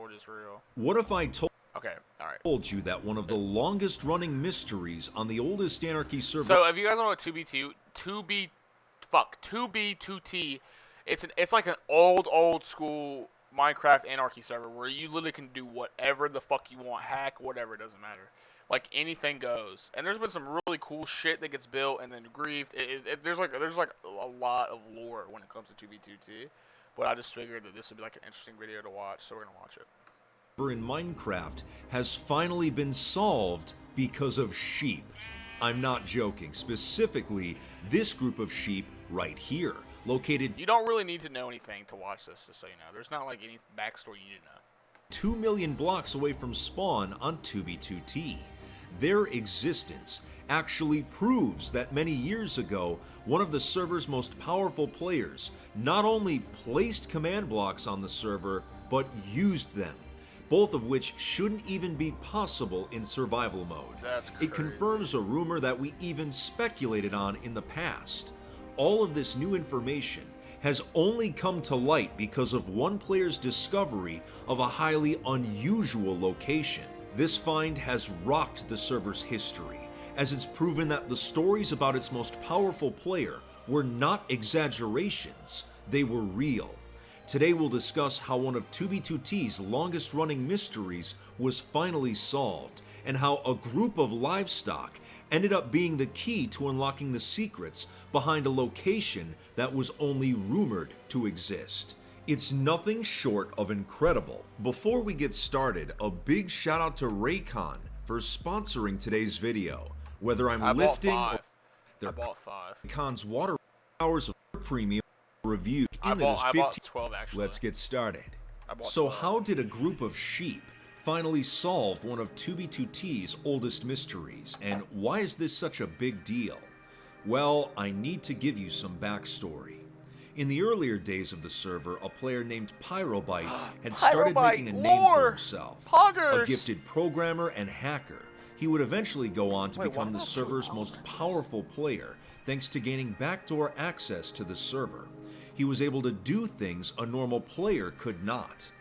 what is real. What if I told Okay, alright. you that one of the longest running mysteries on the oldest Anarchy server... So, if you guys don't know what 2B2T, it's like an old school Minecraft Anarchy server where you literally can do whatever the fuck you want, hack, whatever, it doesn't matter. Like, anything goes. And there's been some really cool shit that gets built and then griefed. There's like a lot of lore when it comes to 2B2T. But I just figured that this would be like an interesting video to watch, so we're gonna watch it. in Minecraft has finally been solved because of sheep. I'm not joking. Specifically, this group of sheep right here, located... You don't really need to know anything to watch this, just so you know. There's not like any backstory you need to know. 2 million blocks away from spawn on 2B2T. Their existence actually proves that many years ago, one of the server's most powerful players not only placed command blocks on the server, but used them, both of which shouldn't even be possible in survival mode. That's crazy. It confirms a rumor that we even speculated on in the past. All of this new information has only come to light because of one player's discovery of a highly unusual location. This find has rocked the server's history, as it's proven that the stories about its most powerful player were not exaggerations, they were real. Today we'll discuss how one of 2B2T's longest running mysteries was finally solved, and how a group of livestock ended up being the key to unlocking the secrets behind a location that was only rumored to exist. It's nothing short of incredible. Before we get started, a big shout out to Raycon for sponsoring today's video. Whether I'm lifting or I bought 5. Raycon's water hours of premium review I bought 12 actually. Let's get started. So 12. How did a group of sheep finally solve one of 2B2T's oldest mysteries, and why is this such a big deal? Well, I need to give you some backstory. In the earlier days of the server, a player named Pyrobite had started making a name for himself. A gifted programmer and hacker, he would eventually go on to become the server's most powerful player, thanks to gaining backdoor access to the server. He was able to do things a normal player could not.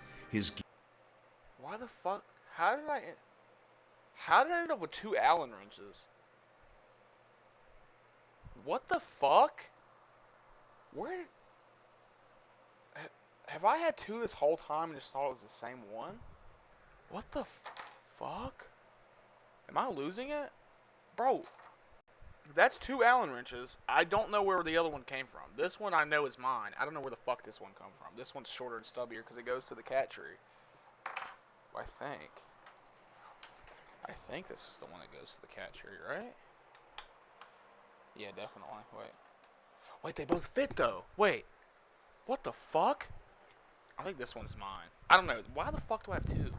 Why the fuck? How did I end up with 2 Allen wrenches? What the fuck? Where? Have I had 2 this whole time and just thought it was the same one? What the fuck? Am I losing it? Bro, that's 2 Allen wrenches. I don't know where the other one came from. This one I know is mine. I don't know where the fuck this one come from. This one's shorter and stubbier because it goes to the cat tree. I think this is the one that goes to the cat tree, right? Yeah, definitely. Wait, they both fit though. Wait, what the fuck? I think this one's mine. I don't know. Why the fuck do I have 2?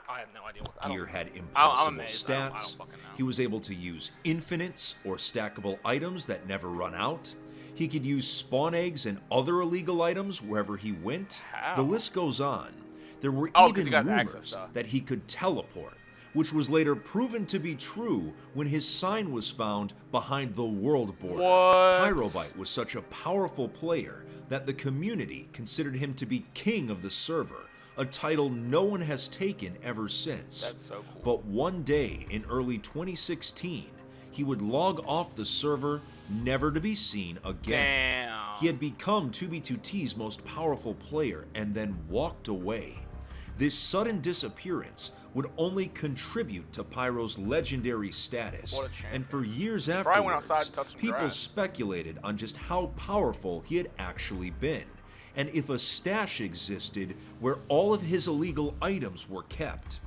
I have no idea what Gear had impossible stats. I don't fucking know. He was able to use infinites or stackable items that never run out. He could use spawn eggs and other illegal items wherever he went. How? The list goes on. There were even rumors that he could teleport, which was later proven to be true when his sign was found behind the world border. What? Pyrobite was such a powerful player that the community considered him to be king of the server, a title no one has taken ever since. That's so cool. But one day in early 2016, he would log off the server, never to be seen again. Damn. He had become 2B2T's most powerful player and then walked away. This sudden disappearance would only contribute to Pyro's legendary status, and for years afterwards, people speculated on just how powerful he had actually been, and if a stash existed where all of his illegal items were kept.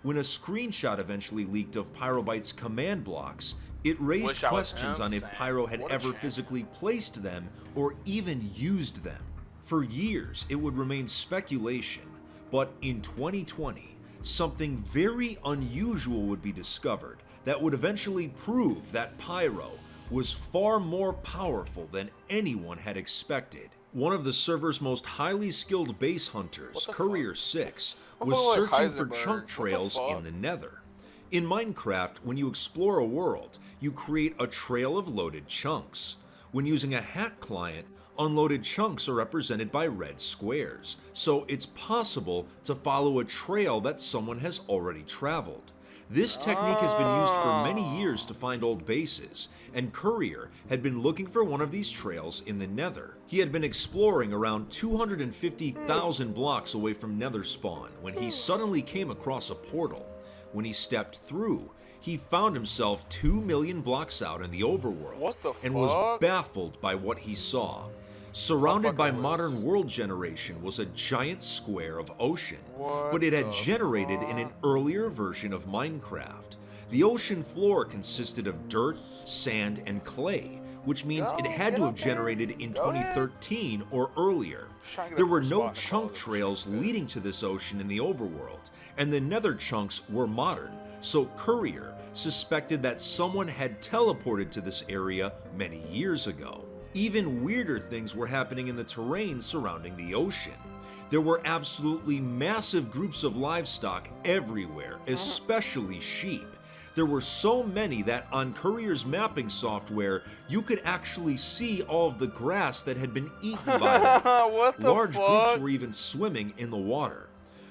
When a screenshot eventually leaked of Pyrobite's command blocks, it raised questions on if Pyro had ever physically placed them or even used them. For years, it would remain speculation, but in 2020, something very unusual would be discovered that would eventually prove that Pyro was far more powerful than anyone had expected. One of the server's most highly skilled base hunters, Courier 6, was searching for chunk trails in the Nether. In Minecraft, when you explore a world, you create a trail of loaded chunks. When using a hack client, Unloaded chunks are represented by red squares, so it's possible to follow a trail that someone has already traveled. This technique has been used for many years to find old bases, and Courier had been looking for one of these trails in the Nether. He had been exploring around 250,000 blocks away from Nether spawn when he suddenly came across a portal. When he stepped through, he found himself 2 million blocks out in the overworld and was baffled by what he saw. Surrounded by modern world generation was a giant square of ocean, but it had generated in an earlier version of Minecraft. The ocean floor consisted of dirt, sand, and clay, which means it had to have generated in 2013 or earlier. There were no chunk trails leading to this ocean in the overworld, and the nether chunks were modern, so Courier suspected that someone had teleported to this area many years ago. Even weirder things were happening in the terrain surrounding the ocean. There were absolutely massive groups of livestock everywhere, especially sheep. There were so many that on Courier's mapping software, you could actually see all of the grass that had been eaten by them. Large groups were even swimming in the water.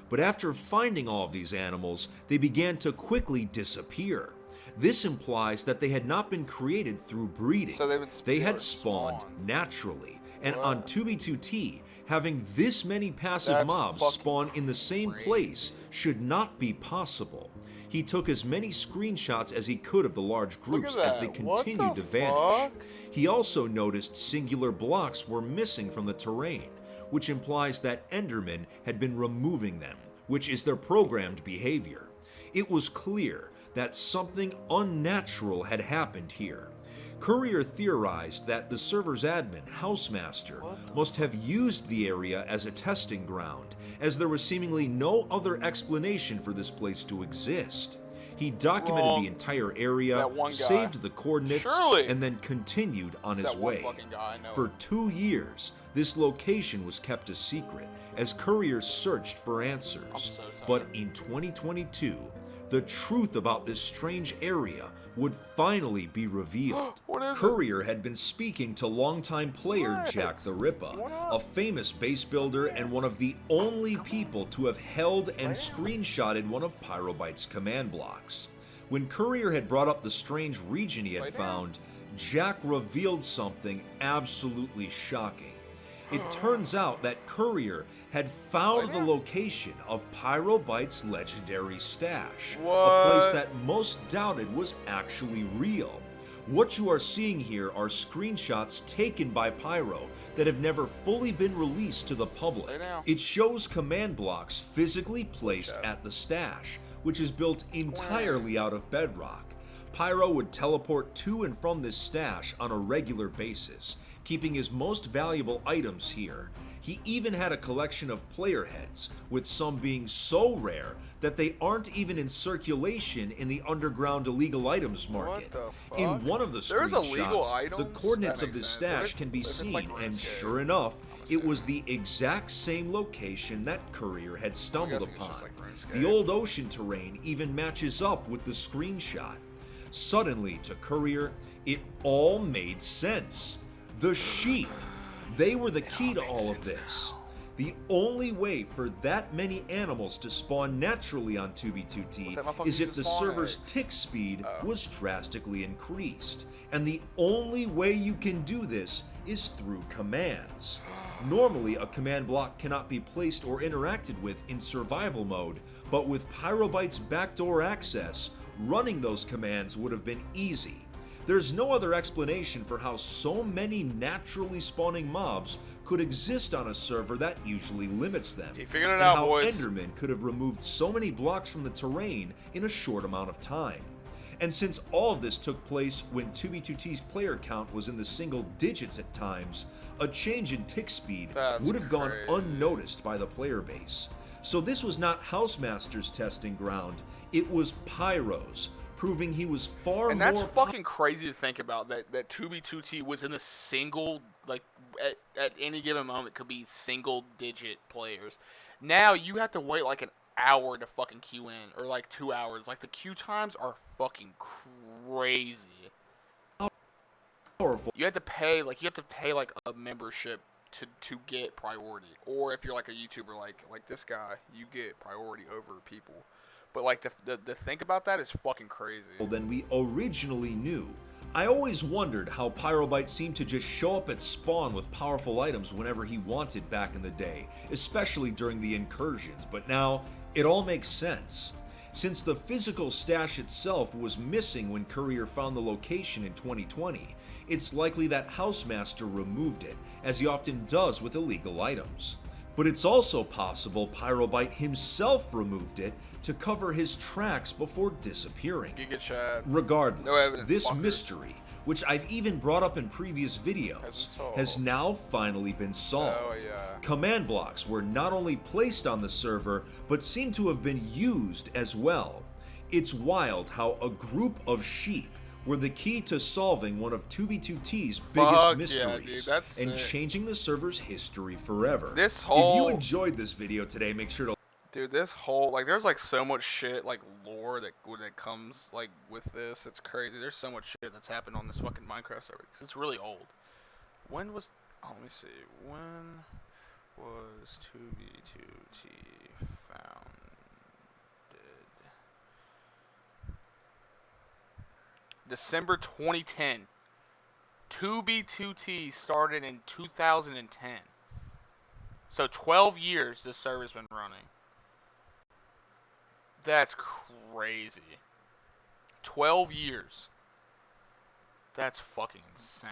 But after finding all of these animals, they began to quickly disappear. This implies that they had not been created through breeding. So they had spawned naturally. And on 2b2t, having this many passive mobs spawn in the same place should not be possible. He took as many screenshots as he could of the large groups as they continued to vanish. He also noticed singular blocks were missing from the terrain, which implies that Endermen had been removing them, which is their programmed behavior. It was clear that something unnatural had happened here. Courier theorized that the server's admin, Housemaster, must have used the area as a testing ground, as there was seemingly no other explanation for this place to exist. He documented the entire area, saved the coordinates, and then continued on his way. For 2 years, this location was kept a secret as Courier searched for answers. But in 2022, the truth about this strange area would finally be revealed. Courier had been speaking to longtime player Jack the Ripper, a famous base builder and one of the only people to have held and screenshotted one of Pyrobite's command blocks. When Courier had brought up the strange region he had found, Jack revealed something absolutely shocking. It turns out that Courier had found the location of Pyrobite's legendary stash, a place that most doubted was actually real. What you are seeing here are screenshots taken by Pyro that have never fully been released to the public. It shows command blocks physically placed at the stash, which is built entirely out of bedrock. Pyro would teleport to and from this stash on a regular basis, keeping his most valuable items here. He even had a collection of player heads, with some being so rare that they aren't even in circulation in the underground illegal items market. In one of the screenshots, the coordinates of this stash can be seen, and sure enough, it was the exact same location that Courier had stumbled upon. The old ocean terrain even matches up with the screenshot. Suddenly, to Courier, it all made sense. The sheep. They were the key to all of this. The only way for that many animals to spawn naturally on 2b2t is if the server's tick speed was drastically increased. And the only way you can do this is through commands. Normally, a command block cannot be placed or interacted with in survival mode, but with Pyrobite's backdoor access, running those commands would have been easy. There's no other explanation for how so many naturally spawning mobs could exist on a server that usually limits them, and how Endermen could have removed so many blocks from the terrain in a short amount of time. And since all of this took place when 2b2t's player count was in the single digits at times, a change in tick speed would have gone unnoticed by the player base. So this was not Housemaster's testing ground, it was Pyro's, proving he was far more... And that's fucking crazy to think about, that 2b2t was in a single, like, at any given moment could be single-digit players. Now you have to wait like an hour to fucking queue in, or like 2 hours. Like, the queue times are fucking crazy. powerful. You have to pay like a membership to get priority, or if you're like a YouTuber like this guy, you get priority over people. But like the think about that is fucking crazy. Than we originally knew. I always wondered how Pyrobite seemed to just show up at spawn with powerful items whenever he wanted back in the day, especially during the incursions, but now it all makes sense. Since the physical stash itself was missing when Courier found the location in 2020, it's likely that Housemaster removed it, as he often does with illegal items. But it's also possible Pyrobite himself removed it to cover his tracks before disappearing. Regardless, this mystery, which I've even brought up in previous videos, has now finally been solved. Command blocks were not only placed on the server, but seem to have been used as well. It's wild how a group of sheep were the key to solving one of 2B2T's biggest mysteries and changing the server's history forever. If you enjoyed this video today, make sure to Dude, this whole, like, there's, like, so much shit, like, lore that comes, like, with this. It's crazy. There's so much shit that's happened on this fucking Minecraft server, because it's really old. When was, oh, let me see. When was 2B2T founded? December 2010. 2B2T started in 2010. So 12 years this server's been running. That's crazy. 12 years. That's fucking insane.